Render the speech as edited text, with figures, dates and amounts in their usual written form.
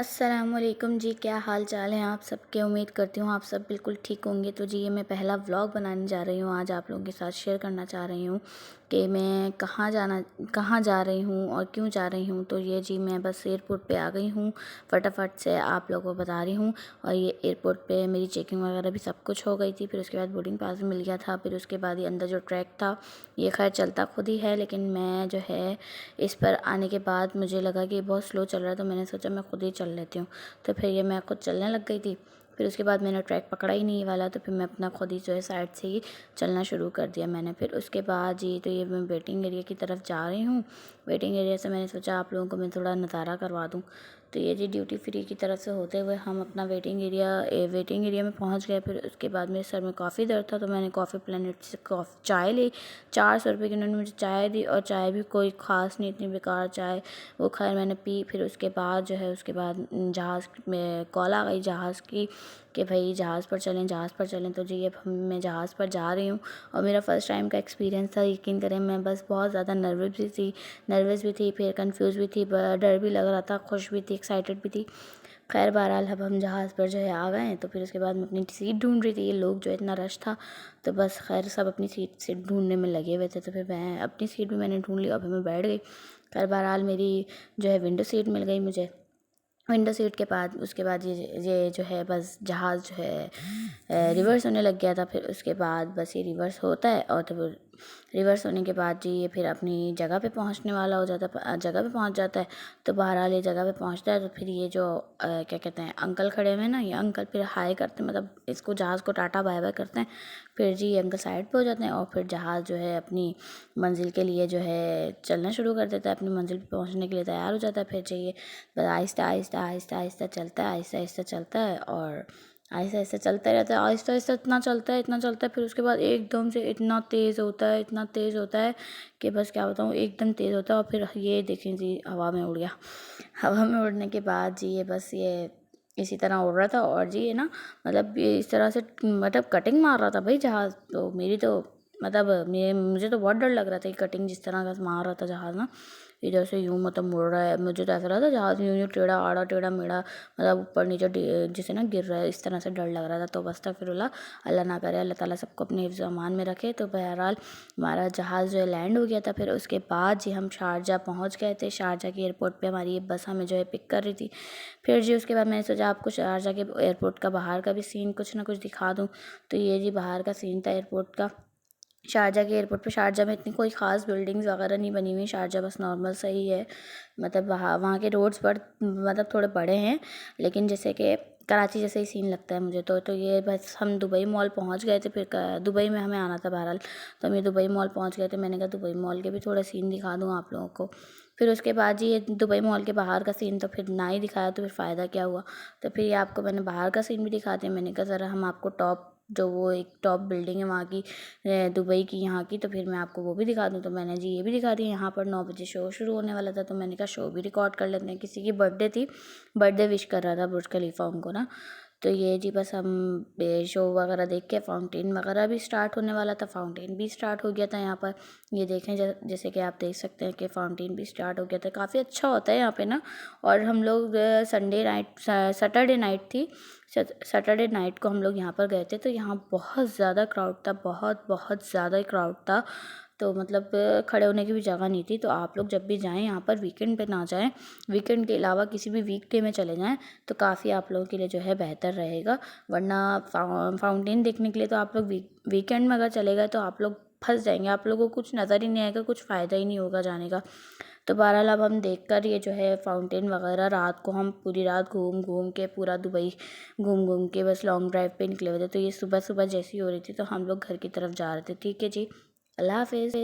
अस्सलामुअलैकुम जी, क्या हाल चाल है आप सबके। उम्मीद करती हूँ आप सब बिल्कुल ठीक होंगे। तो जी ये मैं पहला व्लॉग बनाने जा रही हूँ। आज आप लोगों के साथ शेयर करना चाह रही हूँ कि मैं कहाँ जा रही हूँ और क्यों जा रही हूँ। तो ये जी मैं बस एयरपोर्ट पे आ गई हूँ, फटाफट से आप लोगों को बता रही हूँ। और ये एयरपोर्ट पे मेरी चेकिंग वगैरह भी सब कुछ हो गई थी। फिर उसके बाद बोर्डिंग पास भी मिल गया था। फिर उसके बाद ये अंदर जो ट्रैक था ये खैर चलता खुद ही है, लेकिन मैं जो है इस पर आने के बाद मुझे लगा कि बहुत स्लो चल रहा है, तो मैंने सोचा मैं खुद ही चल लेती हूँ। तो फिर ये मैं खुद चलने लग गई थी। फिर उसके बाद मैंने ट्रैक पकड़ा ही नहीं वाला, तो फिर मैं अपना खुद ही जो है साइड से ही चलना शुरू कर दिया मैंने। फिर उसके बाद जी तो ये मैं वेटिंग एरिया की तरफ जा रही हूँ। वेटिंग एरिया से मैंने सोचा आप लोगों को मैं थोड़ा नज़ारा करवा दूँ। तो ये जी ड्यूटी फ्री की तरफ से होते हुए हम अपना वेटिंग एरिया में पहुँच गए। फिर उसके बाद मेरे सर में काफ़ी दर्द था, तो मैंने कॉफ़ी प्लानेट से चाय ली। 400 रुपये की उन्होंने मुझे चाय दी, और चाय भी कोई ख़ास नहीं, इतनी बेकार चाय। वो खैर मैंने पी। फिर उसके बाद जो है उसके बाद जहाज़ में कॉल आ गई जहाज़ की कि भाई जहाज़ पर चलें। तो जी अब मैं जहाज़ पर जा रही हूँ। और मेरा फ़र्स्ट टाइम का एक्सपीरियंस था, यकीन करें। मैं बस बहुत ज़्यादा नर्वस भी थी, फिर कंफ्यूज भी थी, डर भी लग रहा था, खुश भी थी, एक्साइटेड भी थी। खैर बहरहाल अब हम जहाज़ पर जो है आ गए हैं। तो फिर उसके बाद मैं अपनी सीट ढूंढ रही थी। ये लोग जो इतना रश था, तो बस खैर सब अपनी सीट ढूंढने में लगे हुए थे। तो फिर मैं अपनी सीट भी मैंने ढूंढ ली और फिर मैं बैठ गई। खैर बहरहाल मेरी जो है विंडो सीट मिल गई मुझे। विंडो सीट के बाद उसके बाद ये जो है बस जहाज़ जो है रिवर्स होने लग गया था। फिर उसके बाद बस ये रिवर्स होता है, और तो फिर रिवर्स होने के बाद जी ये फिर अपनी जगह पे पहुंचने वाला हो जाता है, जगह पे पहुंच जाता है। तो बहरहाल ये जगह पे पहुंचता है, तो फिर ये जो क्या कहते हैं अंकल खड़े हुए हैं ना, ये अंकल फिर हाय करते हैं, मतलब इसको जहाज़ को टाटा बाय बाय करते हैं। फिर जी ये अंकल साइड पे हो जाते हैं, और फिर जहाज़ जो है अपनी मंजिल के लिए जो है चलना शुरू कर देता है, अपनी मंजिल पे पहुंचने के लिए तैयार हो जाता है। फिर चाहिए बस आहिस्ता आहिस्ता आहिस्ता आहिस्ता चलता है, आहिस्ता आहिस्ता चलता है, और आहिस्ता आहिस्ता चलता रहता है। आहिस्ता आहिस्ता इतना चलता है, फिर उसके बाद एकदम से इतना तेज़ होता है कि बस क्या बताऊँ, एकदम तेज़ होता है। और फिर ये देखें जी हवा में उड़ गया। हवा में उड़ने के बाद जी ये बस ये इसी तरह उड़ रहा था। और जी ये ना मतलब ये इस तरह से मतलब कटिंग मार रहा था भाई जहाज़। तो मेरी तो मतलब मुझे तो बहुत डर लग रहा था कि कटिंग जिस तरह का मार रहा था जहाज़ ना, इधर से यूँ मतलब मुड़ रहा है। मुझे तो ऐसा लगा था जहाज़ यूँ यूँ टेढ़ा आड़ा टेढ़ा मेढ़ा मतलब ऊपर नीचे जैसे ना गिर रहा है, इस तरह से डर लग रहा था। तो अस्तगफिरुल्लाह, अल्लाह ना करे, अल्लाह ताला सबको अपने हिफ्ज़ अमान में रखे। तो बहरहाल हमारा जहाज़ जो है लैंड हो गया था। फिर उसके बाद जी हम शारजा पहुँच गए थे। शारजा के एयरपोर्ट पर हमारी ये बस हमें जो है पिक कर रही थी। फिर जी उसके बाद मैंने सोचा आपको शारजा के एयरपोर्ट का बाहर का भी सीन कुछ ना कुछ दिखा दूँ। तो ये जी बाहर का सीन था एयरपोर्ट का, शारजा के एयरपोर्ट पे। शारजा में इतनी कोई ख़ास बिल्डिंग्स वगैरह नहीं बनी हुई, शारजा बस नॉर्मल सा ही है। मतलब वहाँ के रोड्स पर मतलब थोड़े बड़े हैं, लेकिन जैसे कि कराची जैसे ही सीन लगता है मुझे। तो ये बस हम दुबई मॉल पहुँच गए थे। फिर दुबई में हमें आना था बहरहाल, तो हम ये दुबई मॉल पहुँच गए थे। मैंने कहा दुबई मॉल के भी थोड़ा सीन दिखा दूँ आप लोगों को। फिर उसके बाद जी ये दुबई मॉल के बाहर का सीन तो फिर ना ही दिखाया, तो फिर फ़ायदा क्या हुआ। तो फिर ये आपको मैंने बाहर का सीन भी दिखा दिया। मैंने कहा ज़रा हम आपको जो वो एक टॉप बिल्डिंग है वहाँ की, दुबई की यहाँ की, तो फिर मैं आपको वो भी दिखा दूँ। तो मैंने जी ये भी दिखा दिया। यहाँ पर 9 बजे शो शुरू होने वाला था, तो मैंने कहा शो भी रिकॉर्ड कर लेते हैं। किसी की बर्थडे थी, बर्थडे विश कर रहा था बुर्ज खलीफा उनको ना। तो ये जी बस हम शो वगैरह देख के फाउंटेन वगैरह भी स्टार्ट होने वाला था, फाउंटेन भी स्टार्ट हो गया था यहाँ पर। ये देखें जैसे कि आप देख सकते हैं कि फाउंटेन भी स्टार्ट हो गया था। काफ़ी अच्छा होता है यहाँ पे ना। और हम लोग सैटरडे नाइट थी, सैटरडे नाइट को हम लोग यहाँ पर गए थे। तो यहाँ बहुत ज़्यादा क्राउड था, बहुत बहुत ज़्यादा ही क्राउड था। तो मतलब खड़े होने की भी जगह नहीं थी। तो आप लोग जब भी जाएं यहाँ पर वीकेंड पे ना जाएं, वीकेंड के अलावा किसी भी वीकडे में चले जाएं, तो काफ़ी आप लोगों के लिए जो है बेहतर रहेगा। वरना फाउंटेन देखने के लिए तो आप लोग वीकेंड में अगर चले गए तो आप लोग फंस जाएंगे, आप लोगों को कुछ नज़र ही नहीं आएगा, कुछ फ़ायदा ही नहीं होगा जाने का। तो बहरहाल अब हम देख कर ये जो है फाउंटेन वगैरह, रात को हम पूरी रात घूम घूम के पूरा दुबई घूम घूम के बस लॉन्ग ड्राइव पे निकले हुए थे। तो ये सुबह सुबह जैसी हो रही थी, तो हम लोग घर की तरफ जा रहे थे। ठीक है जी, अल्लाह हाफिज़।